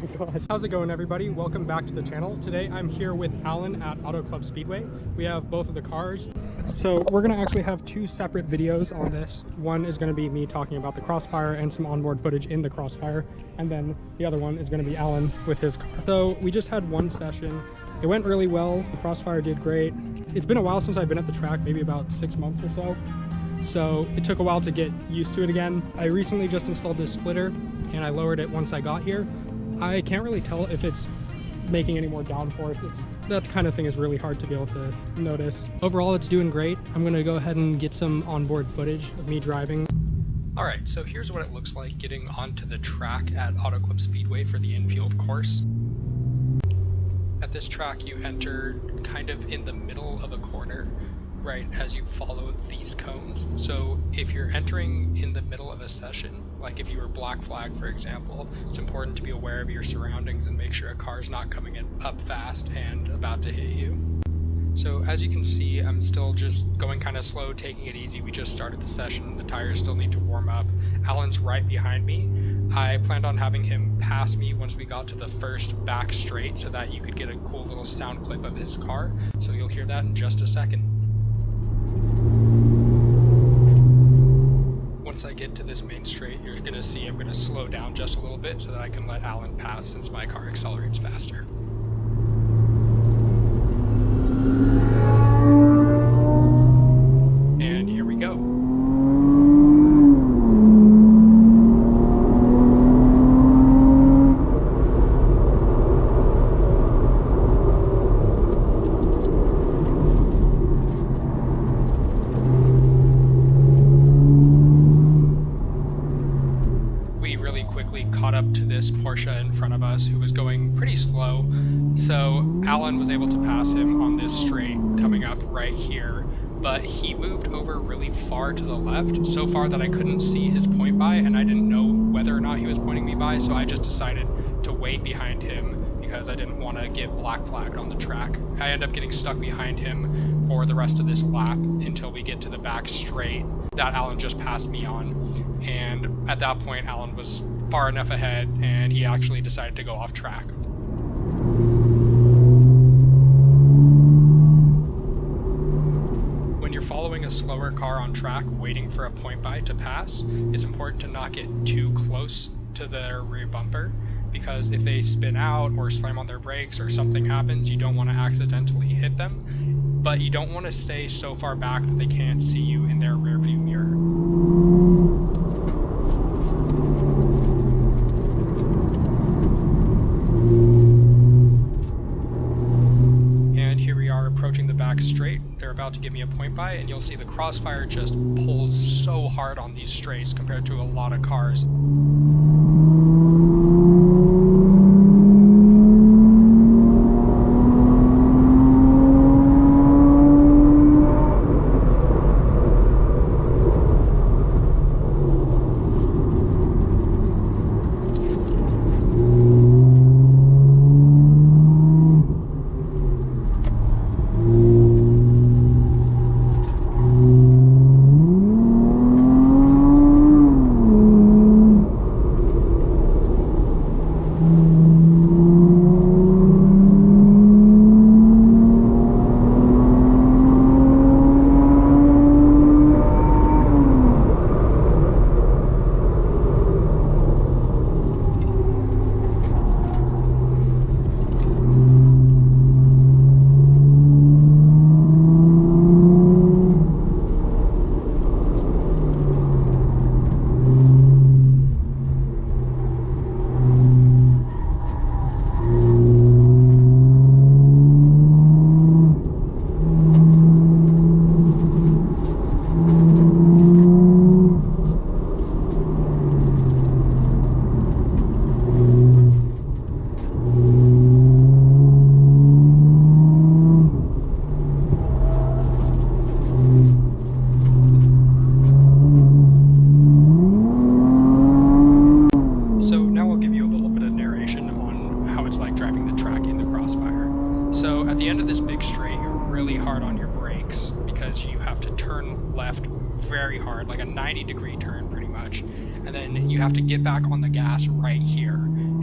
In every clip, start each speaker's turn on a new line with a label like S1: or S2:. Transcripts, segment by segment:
S1: my gosh. How's it going, everybody? Welcome back to the channel. Today I'm here with Alan at Auto Club Speedway. We have both of the cars. So we're gonna actually have two separate videos on this. One is gonna be me talking about the Crossfire and some onboard footage in the Crossfire. And then the other one is gonna be Alan with his car. So we just had one session. It went really well. The Crossfire did great. It's been a while since I've been at the track, maybe about 6 months or so. So it took a while to get used to it again. I recently just installed this splitter and I lowered it once I got here. I can't really tell if it's making any more downforce. That kind of thing is really hard to be able to notice. Overall, it's doing great. I'm gonna go ahead and get some onboard footage of me driving. All right, so here's what it looks like getting onto the track at Auto Club Speedway for the Infield course. At this track, you enter kind of in the middle of a corner, right as you follow these cones. So if you're entering in the middle of a session, like if you were black flag, for example, it's important to be aware of your surroundings and make sure a car's not coming up fast and about to hit you. So as you can see, I'm still just going kind of slow, taking it easy. We just started the session. The tires still need to warm up. Alan's right behind me. I planned on having him pass me once we got to the first back straight so that you could get a cool little sound clip of his car. So you'll hear that in just a second. Once I get to this main straight, you're going to see I'm going to slow down just a little bit so that I can let Alan pass since my car accelerates faster. And here we go. Caught up to this Porsche in front of us who was going pretty slow, so Alan was able to pass him on this straight coming up right here, but he moved over really far to the left, so far that I couldn't see his point by, and I didn't know whether or not he was pointing me by, so I just decided to wait behind him because I didn't want to get black flagged on the track. I ended up getting stuck behind him for the rest of this lap until we get to the back straight that Alan just passed me on, and at that point Alan was far enough ahead and he actually decided to go off track. When you're following a slower car on track waiting for a point by to pass, it's important to not get too close to their rear bumper, because if they spin out or slam on their brakes or something happens, you don't want to accidentally hit them, but you don't want to stay so far back that they can't see you in their rear view mirror. Approaching the back straight, they're about to give me a point by, and you'll see the Crossfire just pulls so hard on these straights compared to a lot of cars. very hard, like a 90-degree turn pretty much, and then you have to get back on the gas right here.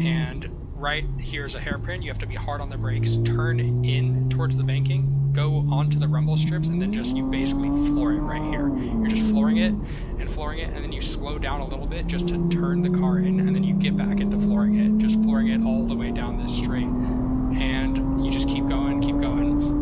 S1: And right here's a hairpin. You have to be hard on the brakes, turn in towards the banking, go onto the rumble strips, and then just you basically floor it right here. You're just flooring it, and then you slow down a little bit just to turn the car in, and then you get back into flooring it, just flooring it all the way down this straight. And you just keep going,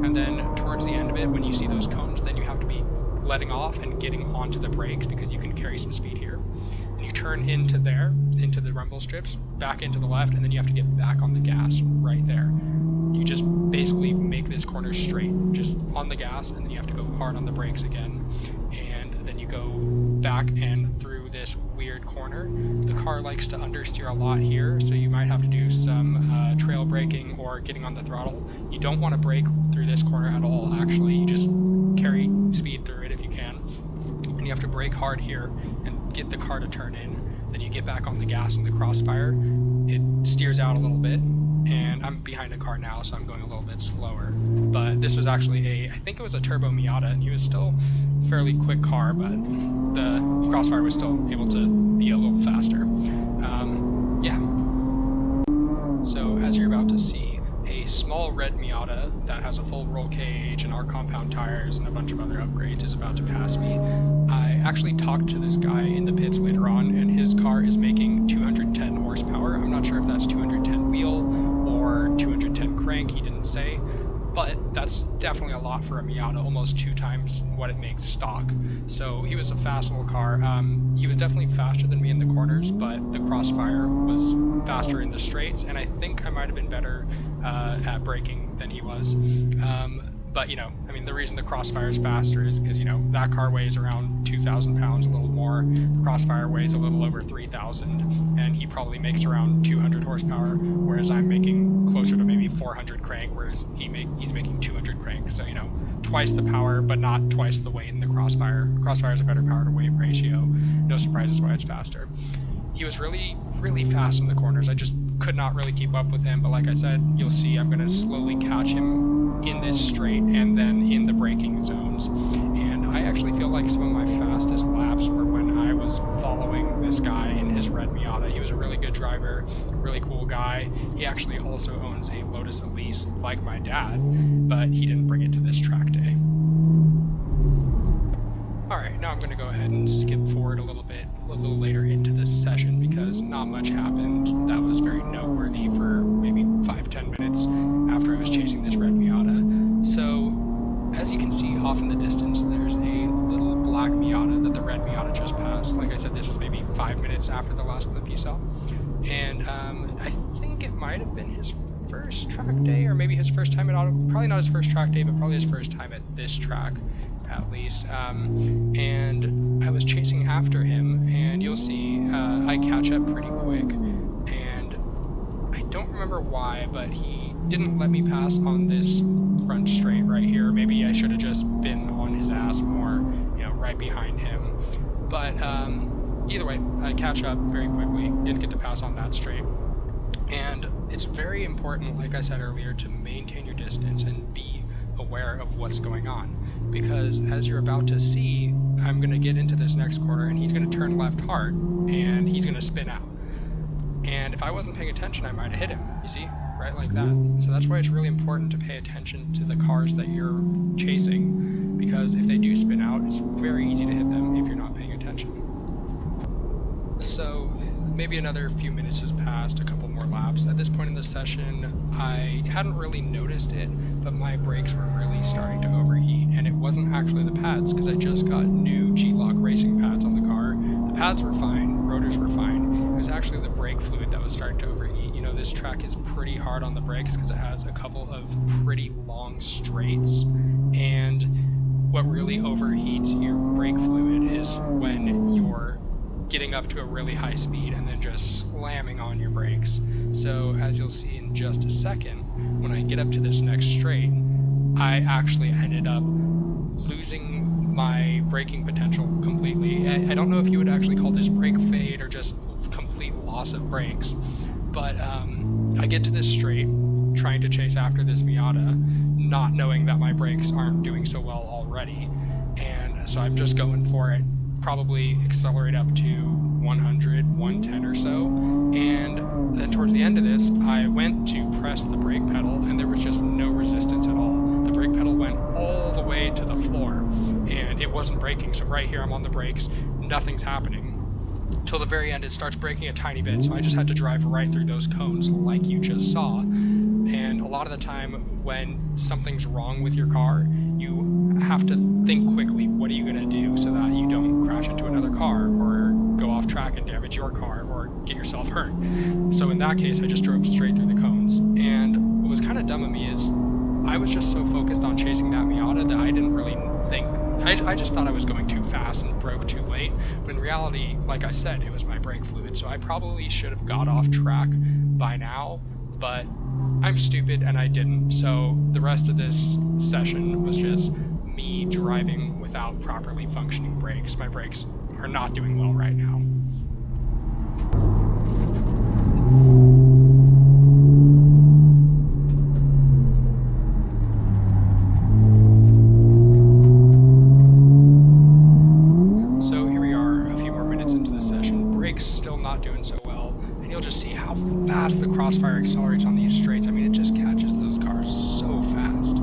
S1: and then towards the end of it, when you see those cones, then you have to be letting off and getting onto the brakes because you can carry some speed here. And you turn into there, into the rumble strips, back into the left, and then you have to get back on the gas right there. You just basically make this corner straight, just on the gas, and then you have to go hard on the brakes again. And then you go back and through this weird corner. The car likes to understeer a lot here, so you might have to do some trail braking or getting on the throttle. You don't want to brake through this corner at all, actually. You just carry speed through it if you can. And you have to brake hard here and get the car to turn in. Then you get back on the gas in the Crossfire. It steers out a little bit, and I'm behind a car now, so I'm going a little bit slower. But this was actually I think it was a turbo Miata, and he was still a fairly quick car, but the Crossfire was still able to be a little faster. Yeah. So as you're about to see, a small red Miata that has a full roll cage and our compound tires and a bunch of other upgrades is about to pass me. I actually talked to this guy in the pits later on, and his car is making 210 horsepower. I'm not sure if that's 210 wheel or 210 crank, he didn't say, but that's definitely a lot for a Miata, almost 2 times what it makes stock. So he was a fast little car. He was definitely faster than me in the corners, but the Crossfire was faster in the straights, and I think I might have been better at braking than he was. But, you know, I mean, the reason the Crossfire is faster is because, you know, that car weighs around 2,000 pounds, a little more. The Crossfire weighs a little over 3,000, and he probably makes around 200 horsepower, whereas I'm making closer to maybe 400 crank, whereas he's making 200 crank. So, you know, twice the power, but not twice the weight in the Crossfire. Crossfire is a better power to weight ratio. No surprises why it's faster. He was really, really fast in the corners. I just could not really keep up with him, but like I said, you'll see I'm going to slowly catch him in this straight and then in the braking zones. And I actually feel like some of my fastest laps were when I was following this guy in his red Miata. He was a really good driver, really cool guy. He actually also owns a Lotus Elise like my dad, but he didn't bring it to this track day. Alright, now I'm going to go ahead and skip forward a little later into this session because not much happened that was very noteworthy for maybe 5-10 minutes after I was chasing this red Miata. So, as you can see off in the distance, there's a little black Miata that the red Miata just passed. Like I said, this was maybe 5 minutes after the last clip you saw. And I think it might have been his first track day, or maybe his first time at Auto, probably not his first track day, but probably his first time at this track, at least. And I was chasing after him, and you'll see I catch up pretty quick, and I don't remember why, but he didn't let me pass on this front straight right here. Maybe I should have just been on his ass more, you know, right behind him. But either way, I catch up very quickly, didn't get to pass on that straight. And it's very important, like I said earlier, to maintain your distance and be aware of what's going on, because as you're about to see, I'm going to get into this next corner and he's going to turn left hard and he's going to spin out. And if I wasn't paying attention, I might have hit him, you see, right like that. So that's why it's really important to pay attention to the cars that you're chasing, because if they do spin out, it's very easy to hit them if you're not paying attention. So maybe another few minutes has passed, a couple more laps. At this point in the session, I hadn't really noticed it, but my brakes were really starting to overheat, and it wasn't actually the pads, because I just got new G-Lock racing pads on the car. The pads were fine, rotors were fine. It was actually the brake fluid that was starting to overheat. You know, this track is pretty hard on the brakes because it has a couple of pretty long straights, and what really overheats your brake fluid is when you're getting up to a really high speed and then just slamming on your brakes. So as you'll see in just a second, when I get up to this next straight, I actually ended up losing my braking potential completely. I don't know if you would actually call this brake fade or just complete loss of brakes, but I get to this straight trying to chase after this Miata, not knowing that my brakes aren't doing so well already, and so I'm just going for it. probably accelerate up to 100, 110 or so, and then towards the end of this, I went to press the brake pedal, and there was just no resistance at all. The brake pedal went all the way to the floor, and it wasn't braking. So right here, I'm on the brakes, nothing's happening. Till the very end, it starts braking a tiny bit, so I just had to drive right through those cones like you just saw. And a lot of the time when something's wrong with your car, you have to think quickly, what are you going to do so that you don't crash into another car or go off track and damage your car or get yourself hurt. So in that case, I just drove straight through the cones. And what was kind of dumb of me is I was just so focused on chasing that Miata that I didn't really think, I just thought I was going too fast and broke too late. But in reality, like I said, it was my brake fluid. So I probably should have got off track by now, but I'm stupid and I didn't. So the rest of this session was just me driving without properly functioning brakes. My brakes are not doing well right now. So here we are, a few more minutes into the session. Brakes still not doing so well, and you'll just see how fast the Crossfire accelerates on these straights. I mean, it just catches those cars so fast.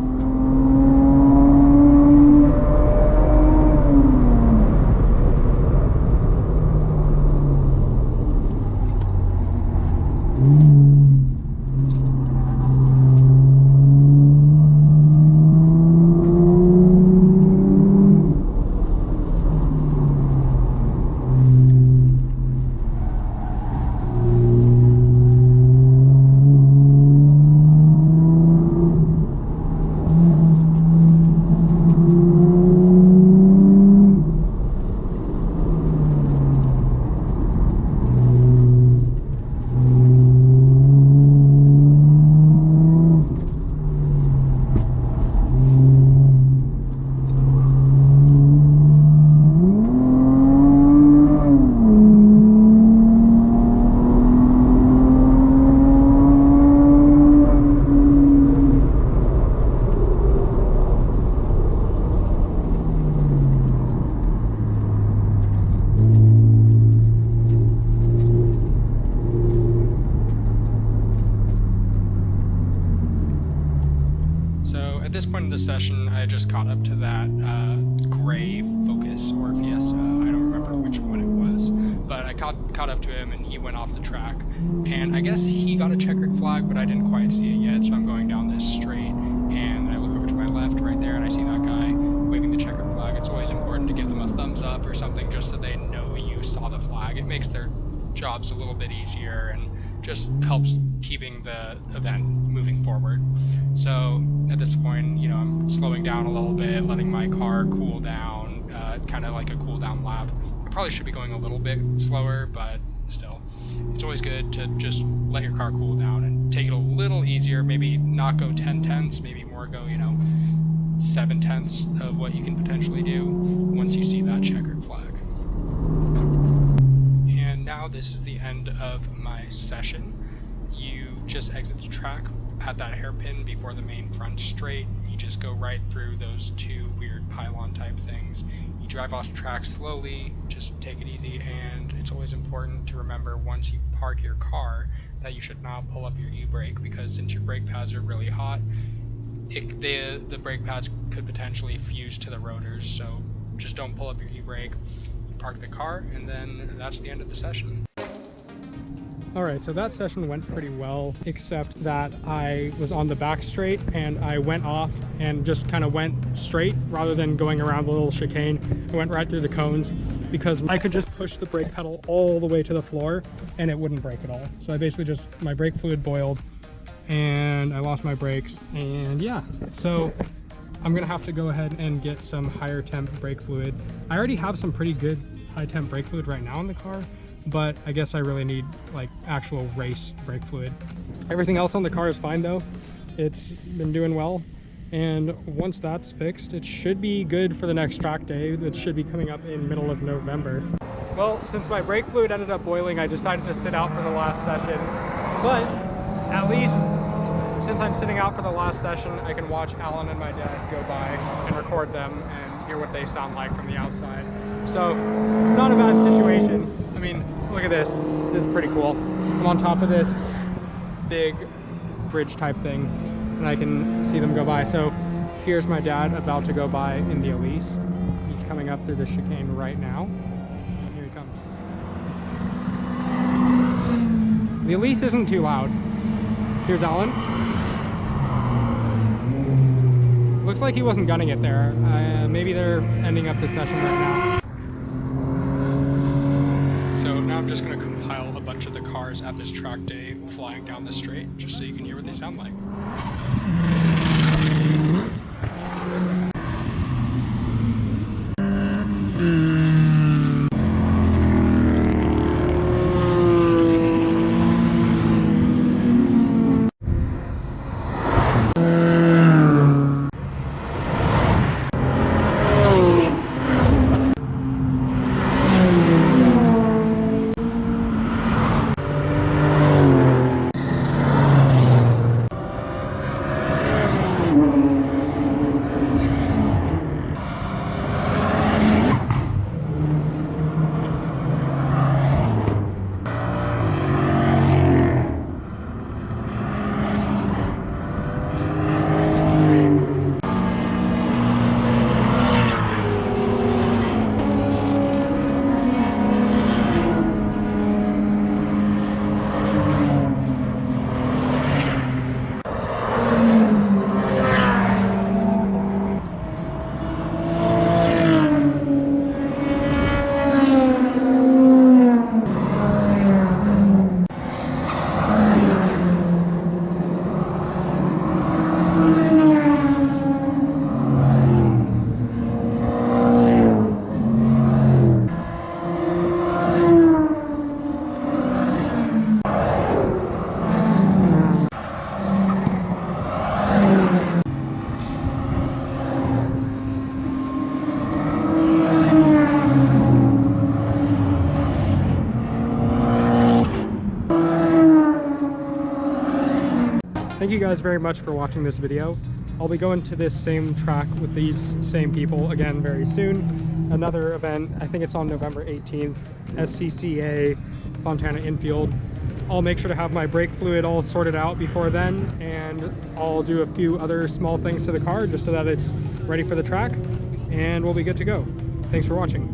S1: At this point in the session, I just caught up to that gray Focus or Fiesta. I don't remember which one it was, but I caught up to him and he went off the track. And I guess he got a checkered flag, but I didn't quite see it yet. So I'm going down this straight, and I look over to my left right there, and I see that guy waving the checkered flag. It's always important to give them a thumbs up or something just so they know you saw the flag. It makes their jobs a little bit easier and just helps keeping the event moving forward. So at this point, you know, I'm slowing down a little bit, letting my car cool down, kind of like a cool down lap. I probably should be going a little bit slower, but still, it's always good to just let your car cool down and take it a little easier. Maybe not go 10 tenths, maybe more go, 7 tenths of what you can potentially do once you see that checkered flag. And now this is the end of my session. You just exit the track at that hairpin before the main front straight. You just go right through those two weird pylon type things. You drive off track slowly, just take it easy, and it's always important to remember once you park your car that you should not pull up your e-brake, because since your brake pads are really hot, the brake pads could potentially fuse to the rotors. So just don't pull up your e-brake. You park the car, and then that's the end of the session. Alright, so that session went pretty well, except that I was on the back straight and I went off and just kind of went straight rather than going around the little chicane. I went right through the cones because I could just push the brake pedal all the way to the floor and it wouldn't brake at all. So I basically my brake fluid boiled and I lost my brakes, and yeah, so I'm gonna have to go ahead and get some higher temp brake fluid. I already have some pretty good high temp brake fluid right now in the car, but I guess I really need like actual race brake fluid. Everything else on the car is fine though. It's been doing well. And once that's fixed, it should be good for the next track day that should be coming up in middle of November. Well, since my brake fluid ended up boiling, I decided to sit out for the last session. But at least since I'm sitting out for the last session, I can watch Alan and my dad go by and record them and hear what they sound like from the outside. So, not a bad situation. I mean, look at this. This is pretty cool. I'm on top of this big bridge type thing, and I can see them go by. So, here's my dad about to go by in the Elise. He's coming up through the chicane right now. Here he comes. The Elise isn't too loud. Here's Alan. Looks like he wasn't gunning it there. Maybe they're ending up the session right now. So now I'm just going to compile a bunch of the cars at this track day flying down the straight, just so you can hear what they sound like. Thank you guys very much for watching this video. I'll be going to this same track with these same people again very soon. Another event, I think it's on November 18th, SCCA, Fontana Infield. I'll make sure to have my brake fluid all sorted out before then, and I'll do a few other small things to the car just so that it's ready for the track, and we'll be good to go. Thanks for watching.